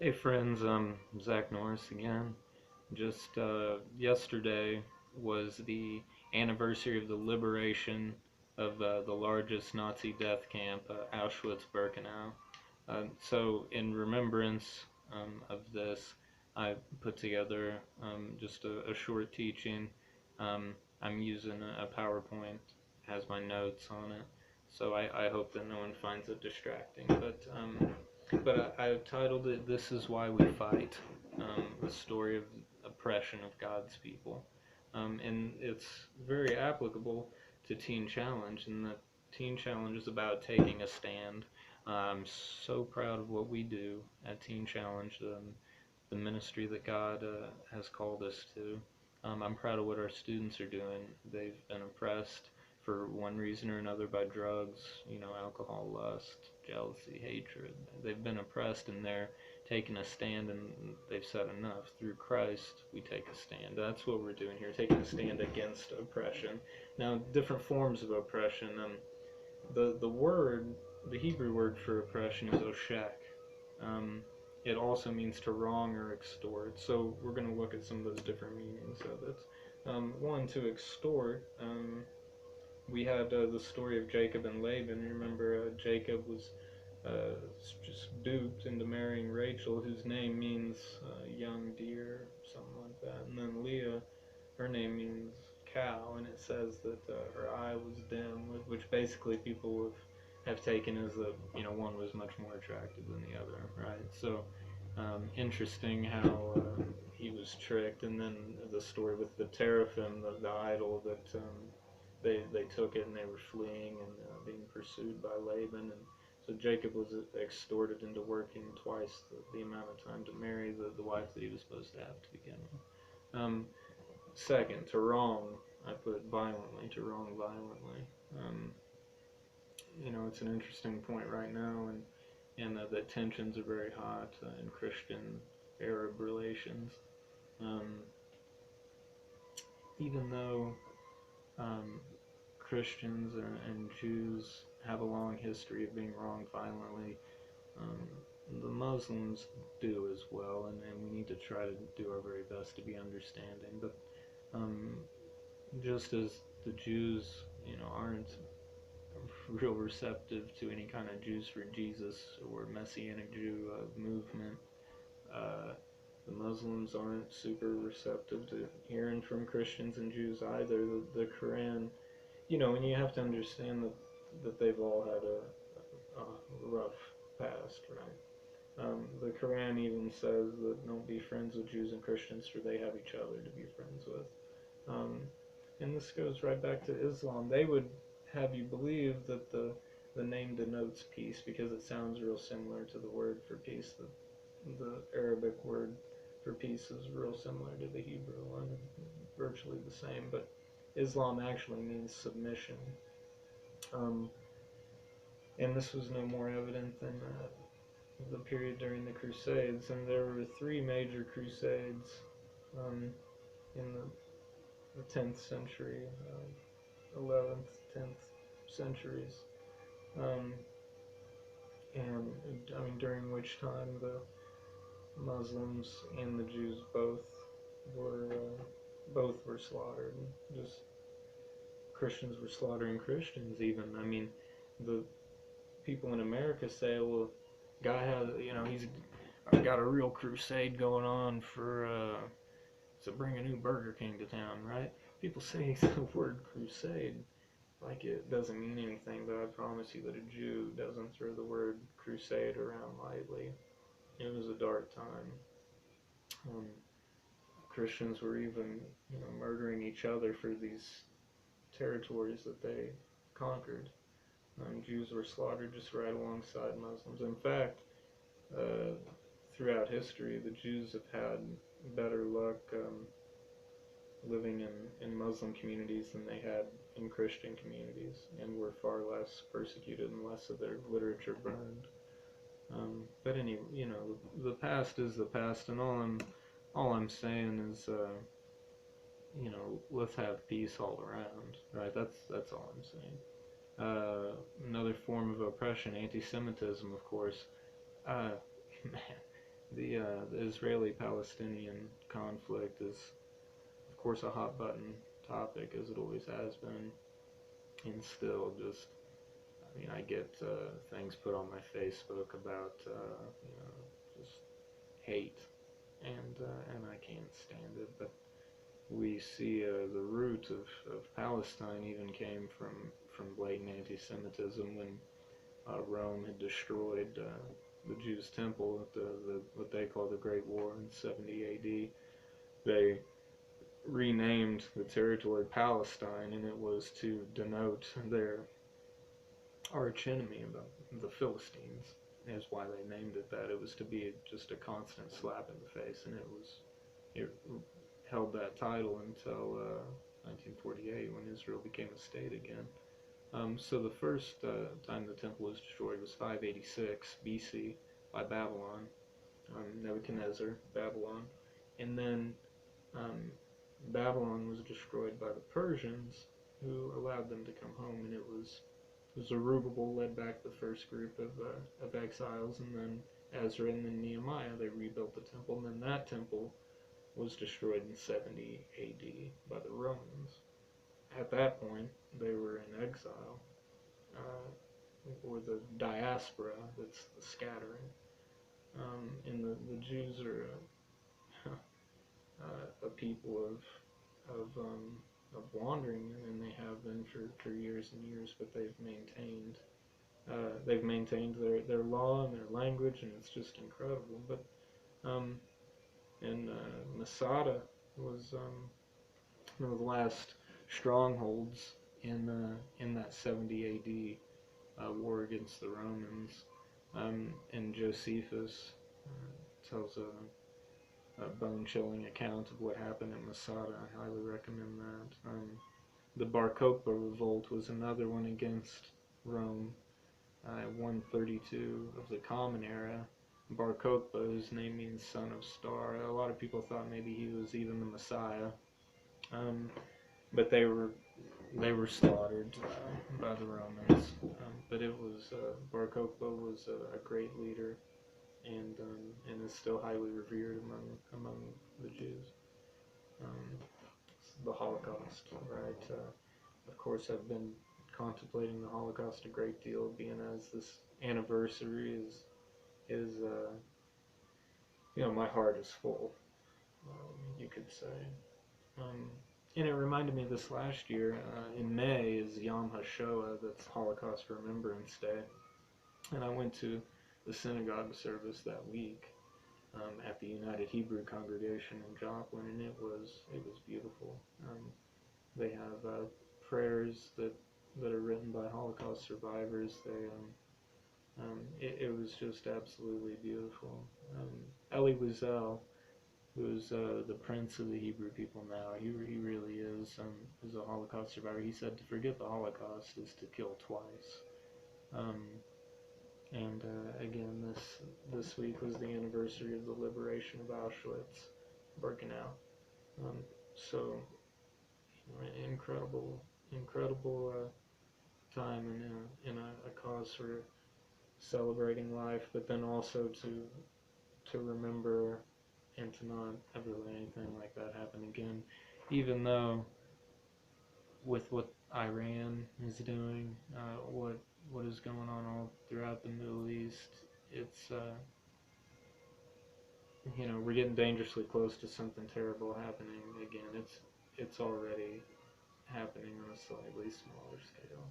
Hey friends, Zach Norris again. Just yesterday was the anniversary of the liberation of the largest Nazi death camp, Auschwitz-Birkenau. So in remembrance of this, I put together just a short teaching. I'm using a PowerPoint, has my notes on it, so I hope that no one finds it distracting. But I've titled it "This Is Why We Fight," the story of oppression of God's people, and it's very applicable to Teen Challenge, and the Teen Challenge is about taking a stand. I'm so proud of what we do at Teen Challenge, the ministry that God has called us to. I'm proud of what our students are doing. They've been oppressed for one reason or another by drugs, alcohol, lust, jealousy, hatred. They've been oppressed and they're taking a stand, and they've said enough. Through Christ, we take a stand. That's what we're doing here, taking a stand against oppression. Now, different forms of oppression. The Hebrew word for oppression is oshek. Um, it also means to wrong or extort. So we're going to look at some of those different meanings of it. One, to extort. We had the story of Jacob and Laban. You remember Jacob was uh, just duped into marrying Rachel, whose name means young deer, something like that. And then Leah, her name means cow, and it says that her eye was dim, which basically people have taken as that one was much more attractive than the other, right? So interesting how he was tricked, and then the story with the teraphim, the idol that they took it and they were fleeing and being pursued by Laban, and so Jacob was extorted into working twice the amount of time to marry the wife that he was supposed to have to begin with. Second, to wrong, I put violently, to wrong violently. Um, it's an interesting point right now, and the tensions are very hot in Christian-Arab relations. Um, Even though um, Christians and Jews have a long history of being wronged violently, um, the Muslims do as well, and we need to try to do our very best to be understanding. But um, just as the Jews, aren't real receptive to any kind of Jews for Jesus or Messianic Jew movement, uh, the Muslims aren't super receptive to hearing from Christians and Jews either. The Quran, and you have to understand that they've all had a rough past, right? The Quran even says that don't be friends with Jews and Christians, for they have each other to be friends with. Um, and this goes right back to Islam. They would have you believe that the name denotes peace because it sounds real similar to the word for peace. The Arabic word for peace is real similar to the Hebrew one, virtually the same, but Islam actually means submission. Um, and this was no more evident than the period during the Crusades, and there were three major crusades um, in the 10th century, 11th, 10th centuries, um, and I mean during which time the Muslims and the Jews were both were slaughtered. Just Christians were slaughtering Christians. Even I mean, the people in America say, well, guy has he's got a real crusade going on for to bring a new Burger King to town, right? People say the word crusade like it doesn't mean anything, but I promise you that a Jew doesn't throw the word crusade around lightly. It was a dark time. Um, Christians were even, murdering each other for these territories that they conquered. Jews were slaughtered just right alongside Muslims. In fact, uh, throughout history, the Jews have had better luck living in Muslim communities than they had in Christian communities, and were far less persecuted and less of their literature burned. But anyway, the past is the past, and all I'm saying is, let's have peace all around, right? That's all I'm saying. Another form of oppression, anti-Semitism, of course. Man, The Israeli-Palestinian conflict is, of course, a hot button topic, as it always has been, and still just, I mean, I get things put on my Facebook about, just hate, and I can't stand it. But we see the root of Palestine even came from blatant anti-Semitism when Rome had destroyed the Jews' temple at what they call the Great War in 70 A.D. They renamed the territory Palestine, and it was to denote their archenemy, the Philistines, is why they named it that. It was to be just a constant slap in the face, and it held that title until 1948 when Israel became a state again. So the first time the temple was destroyed was 586 BC by Babylon, Nebuchadnezzar, Babylon, and then um, Babylon was destroyed by the Persians, who allowed them to come home, and it was Zerubbabel led back the first group of exiles, and then Ezra and then Nehemiah. They rebuilt the temple, and then that temple was destroyed in 70 A.D. by the Romans. At that point, they were in exile, or the diaspora, that's the scattering. And the Jews are a people of wandering, and they have been for years and years, but they've maintained their law and their language, and it's just incredible. But and Masada was one of the last strongholds in that 70 A.D. War against the Romans. And Josephus tells a bone-chilling account of what happened at Masada. I highly recommend that. The Bar Kokhba revolt was another one against Rome. 132 of the Common Era. Bar Kokhba, whose name means son of star. A lot of people thought maybe he was even the Messiah, but they were slaughtered by the Romans. But it was Bar Kokhba was a great leader, and is still highly revered among the Jews. The Holocaust, right? Of course, I've been contemplating the Holocaust a great deal, being as this anniversary is my heart is full, you could say. And it reminded me of this last year. In May is Yom HaShoah, that's Holocaust Remembrance Day, and I went to the synagogue service that week at the United Hebrew Congregation in Joplin, and it was beautiful. They have prayers that are written by Holocaust survivors. It was just absolutely beautiful. Elie Wiesel, who's the prince of the Hebrew people now, he really is a Holocaust survivor. He said to forget the Holocaust is to kill twice. And again, this week was the anniversary of the liberation of Auschwitz, Birkenau. So incredible time, and in a cause for celebrating life, but then also to remember and to not ever let anything like that happen again. Even though with what Iran is doing, what is going on all throughout the Middle East, it's we're getting dangerously close to something terrible happening again. It's already happening on a slightly smaller scale.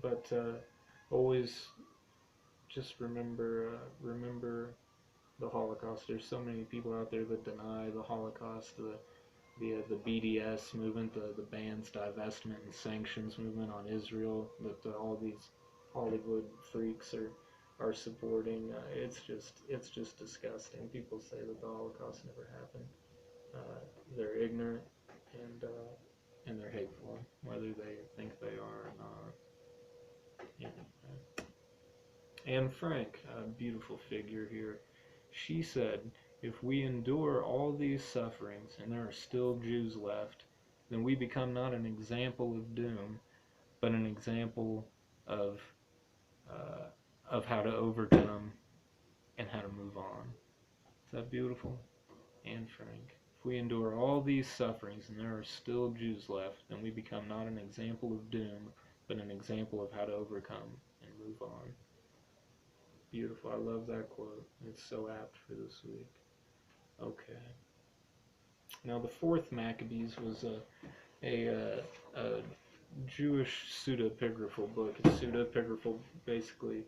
But always just remember the Holocaust. There's so many people out there that deny the Holocaust. The BDS movement, the bans, divestment, and sanctions movement on Israel that all these Hollywood freaks are supporting. It's just disgusting. People say that the Holocaust never happened. They're ignorant and they're hateful, whether they think they are or not. Anne Frank, a beautiful figure here. She said, "If we endure all these sufferings and there are still Jews left, then we become not an example of doom, but an example of how to overcome and how to move on." Is that beautiful? Anne Frank. If we endure all these sufferings and there are still Jews left, then we become not an example of doom, but an example of how to overcome and move on. Beautiful. I love that quote. It's so apt for this week. Okay. Now the fourth Maccabees was a Jewish pseudepigraphal book. Pseudepigraphal basically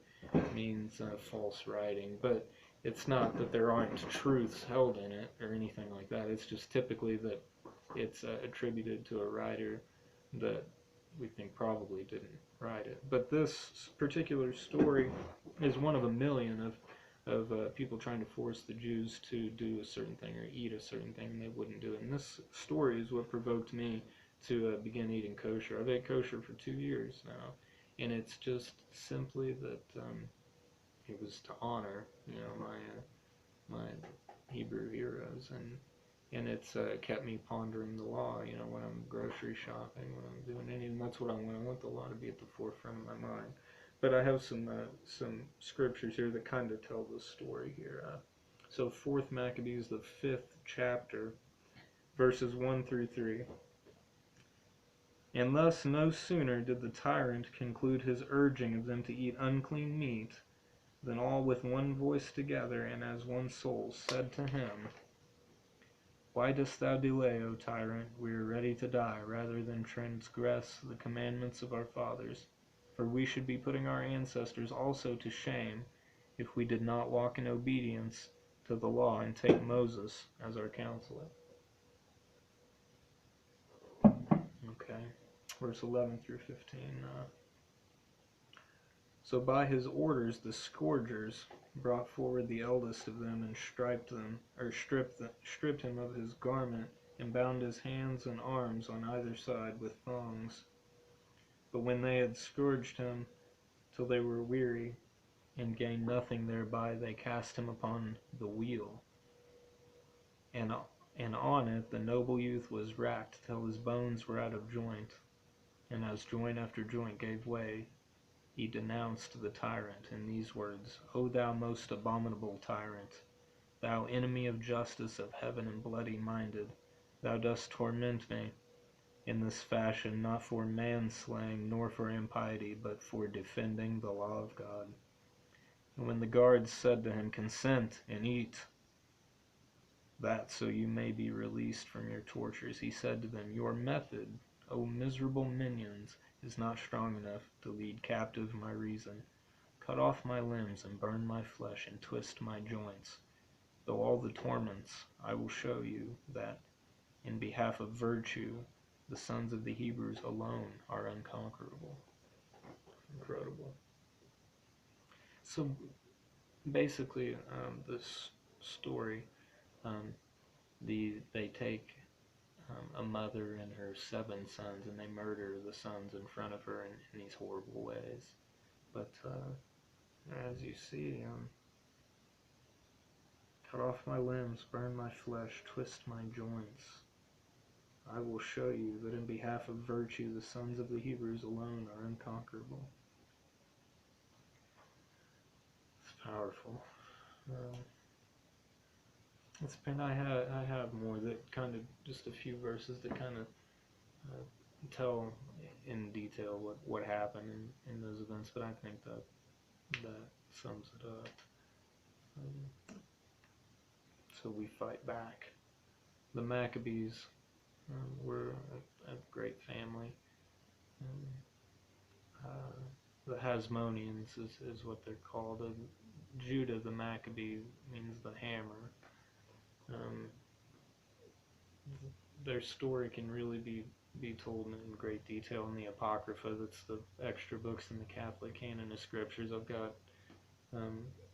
means false writing, but it's not that there aren't truths held in it or anything like that. It's just typically that it's attributed to a writer that we think probably didn't write it. But this particular story is one of a million of people trying to force the Jews to do a certain thing or eat a certain thing, and they wouldn't do it. And this story is what provoked me to begin eating kosher. I've ate kosher for 2 years now, and it's just simply that it was to honor, my Hebrew heroes, and it's kept me pondering the law, when I'm grocery shopping, when I'm doing anything. That's what I want. I want the law to be at the forefront of my mind. But I have some scriptures here that kind of tell the story here. So 4th Maccabees, the 5th chapter, verses 1 through 3. And thus no sooner did the tyrant conclude his urging of them to eat unclean meat, than all with one voice together and as one soul said to him, Why dost thou delay, O tyrant? We are ready to die, rather than transgress the commandments of our fathers. For we should be putting our ancestors also to shame, if we did not walk in obedience to the law and take Moses as our counselor. Okay, verse 11 through 15. So by his orders the scourgers brought forward the eldest of them and stripped him of his garment and bound his hands and arms on either side with thongs. But when they had scourged him till they were weary and gained nothing thereby, they cast him upon the wheel. And on it the noble youth was racked till his bones were out of joint. And as joint after joint gave way, he denounced the tyrant in these words, O thou most abominable tyrant, thou enemy of justice, of heaven, and bloody-minded, thou dost torment me in this fashion, not for manslaying, nor for impiety, but for defending the law of God. And when the guards said to him, Consent and eat, that so you may be released from your tortures, he said to them, Your method, O miserable minions, is not strong enough to lead captive my reason. Cut off my limbs and burn my flesh and twist my joints. Though all the torments, I will show you that, in behalf of virtue, the sons of the Hebrews alone are unconquerable. Incredible. So basically, this story, they take a mother and her 7 sons, and they murder the sons in front of her in these horrible ways. But as you see, cut off my limbs, burn my flesh, twist my joints. I will show you that in behalf of virtue, the sons of the Hebrews alone are unconquerable. It's powerful. I have more that kind of, just a few verses that kind of tell in detail what happened in those events, but I think that sums it up. So we fight back. The Maccabees were a great family. The Hasmoneans is what they're called. Judah the Maccabee means the hammer. Their story can really be told in great detail in the Apocrypha. That's the extra books in the Catholic canon of scriptures. I've got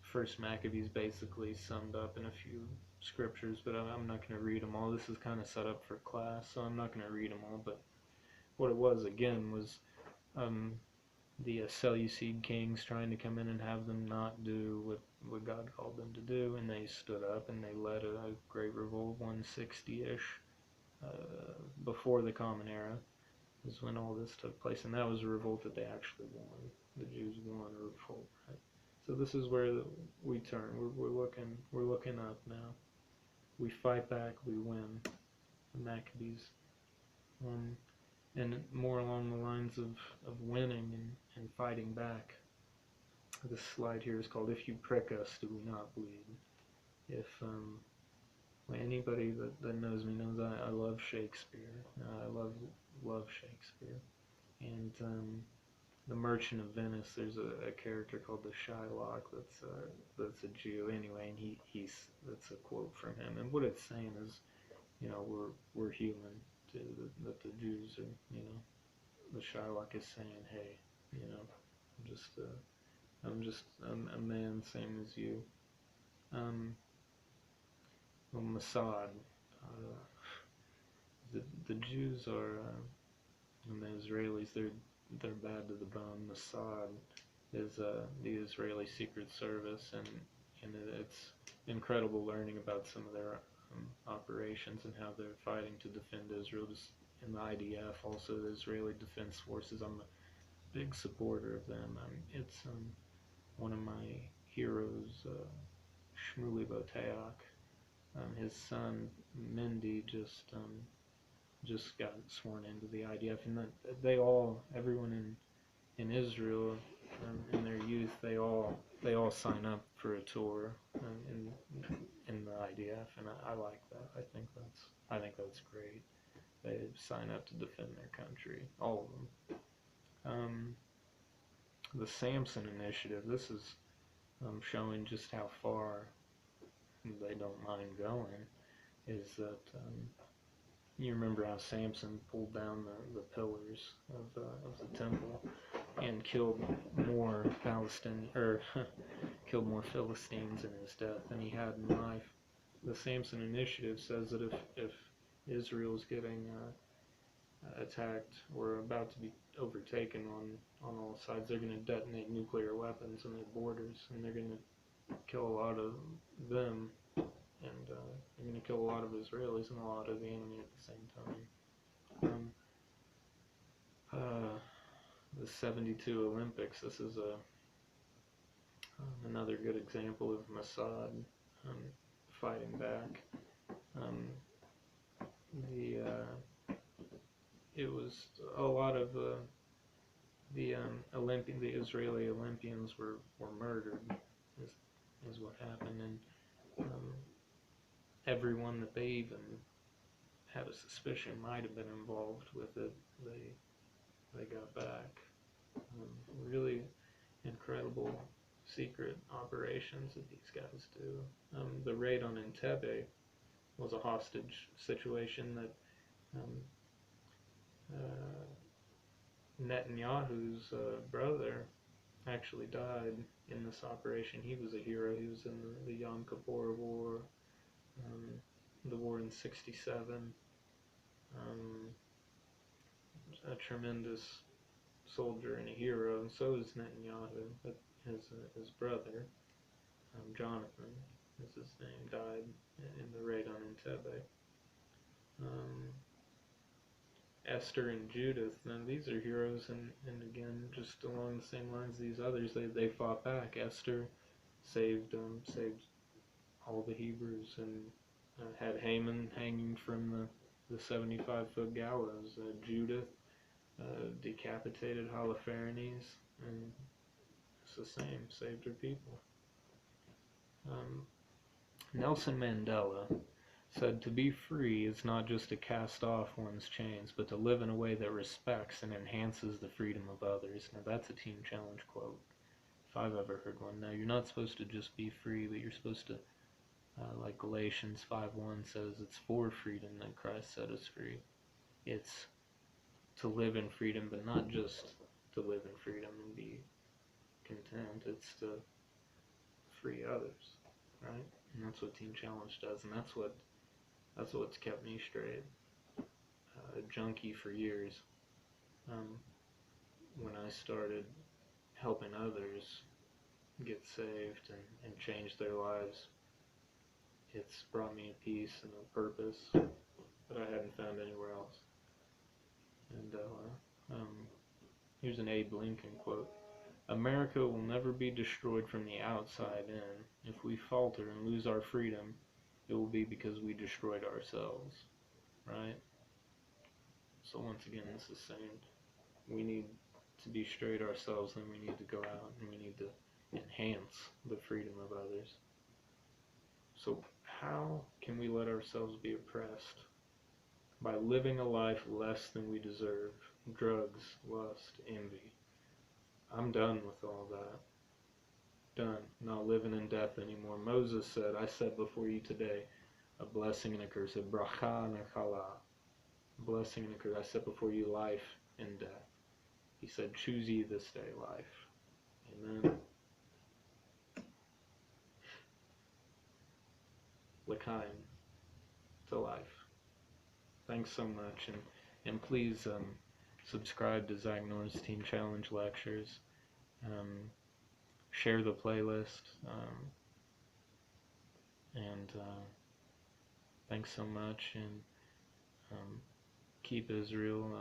First Maccabees basically summed up in a few scriptures, but I'm not going to read them all. This is kind of set up for class, so I'm not going to read them all. But what it was, again, was the Seleucid kings trying to come in and have them not do what God called them to do, and they stood up and they led a great revolt, 160-ish, before the Common Era is when all this took place, and that was a revolt that they actually won. The Jews won a revolt, right? So this is where we turn. We're looking up now. We fight back. We win. The Maccabees, and more along the lines of winning and fighting back. This slide here is called "If You Prick Us, Do We Not Bleed?" If anybody that knows me knows I love Shakespeare. I love Shakespeare. And the Merchant of Venice, there's a character called the Shylock that's a Jew anyway, and that's a quote from him. And what it's saying is, we're human too. That the Jews are, the Shylock is saying, hey, I'm just a man, same as you. Well, Mossad. The Jews are, and the Israelis, they're bad to the bone. Mossad is the Israeli Secret Service, and it's incredible learning about some of their operations and how they're fighting to defend Israel. Just in the IDF, also the Israeli Defense Forces. I'm a big supporter of them. It's one of my heroes, Shmuley Boteach. His son Mendy just got sworn into the IDF, and everyone in Israel, in their youth, they all sign up for a tour in the IDF, and I like that. I think that's great. They sign up to defend their country, all of them. The Samson Initiative. This is showing just how far they don't mind going. Is that you remember how Samson pulled down the pillars of the temple and killed more killed more Philistines in his death than he had in life. The Samson Initiative says that if Israel's getting attacked or about to be overtaken on all sides, they're going to detonate nuclear weapons on their borders, and they're going to kill a lot of them, and they're going to kill a lot of Israelis and a lot of the enemy at the same time. The 72 Olympics, this is another good example of Mossad fighting back. It was a lot of the Israeli Olympians were murdered, is what happened, and everyone that they even had a suspicion might have been involved with it, they got back. Really incredible secret operations that these guys do. The raid on Entebbe was a hostage situation that Netanyahu's brother actually died in this operation. He was a hero. He was in the Yom Kippur War, the war in '67. A tremendous soldier and a hero, and so is Netanyahu. But his brother, Jonathan, is his name, died in the raid on Entebbe. Esther and Judith, now these are heroes, and again, just along the same lines as these others, they fought back. Esther saved all the Hebrews and had Haman hanging from the 75-foot gallows. Judith decapitated Holofernes, and it's the same, saved her people. Nelson Mandela said, "To be free is not just to cast off one's chains, but to live in a way that respects and enhances the freedom of others." Now that's a Team Challenge quote, if I've ever heard one. Now you're not supposed to just be free, but you're supposed to, like Galatians 5:1 says, it's for freedom that Christ set us free. It's to live in freedom, but not just to live in freedom and be content. It's to free others, right? And that's what Team Challenge does, and that's what's kept me straight. A junkie for years. When I started helping others get saved and change their lives, it's brought me a peace and a purpose that I hadn't found anywhere else. And here's an Abe Lincoln quote. America will never be destroyed from the outside in. If we falter and lose our freedom, it will be because we destroyed ourselves, right? So once again, this is saying we need to be straight ourselves, and we need to go out and we need to enhance the freedom of others. So how can we let ourselves be oppressed? By living a life less than we deserve. Drugs, lust, envy. I'm done with all that. Done. Not living in death anymore. Moses said, I set before you today a blessing and a curse. A bracha and a chala. Blessing and a curse. I set before you life and death. He said, choose ye this day life. Amen. L'chaim. To life. Thanks so much. And please subscribe to Zagnor's Teen Challenge lectures. Share the playlist. And thanks so much. And keep Israel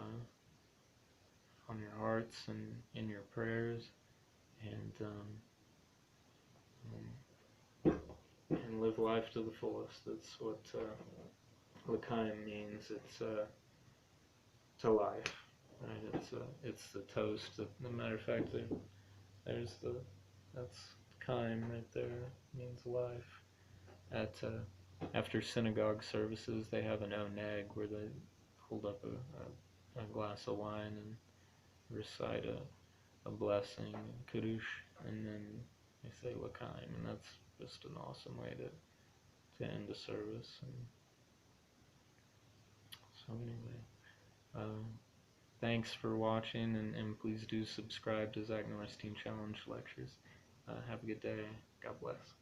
on your hearts and in your prayers. And live life to the fullest. That's what L'chaim means. It's to life, right? It's the toast. As a matter of fact, that's Chaim right there. It means life. After synagogue services, they have an oneg where they hold up a glass of wine and recite a blessing, kiddush, and then they say L'chaim, and that's just an awesome way to end the service. And so anyway, thanks for watching, and please do subscribe to Zagnor's Teen Challenge lectures. Have a good day. God bless.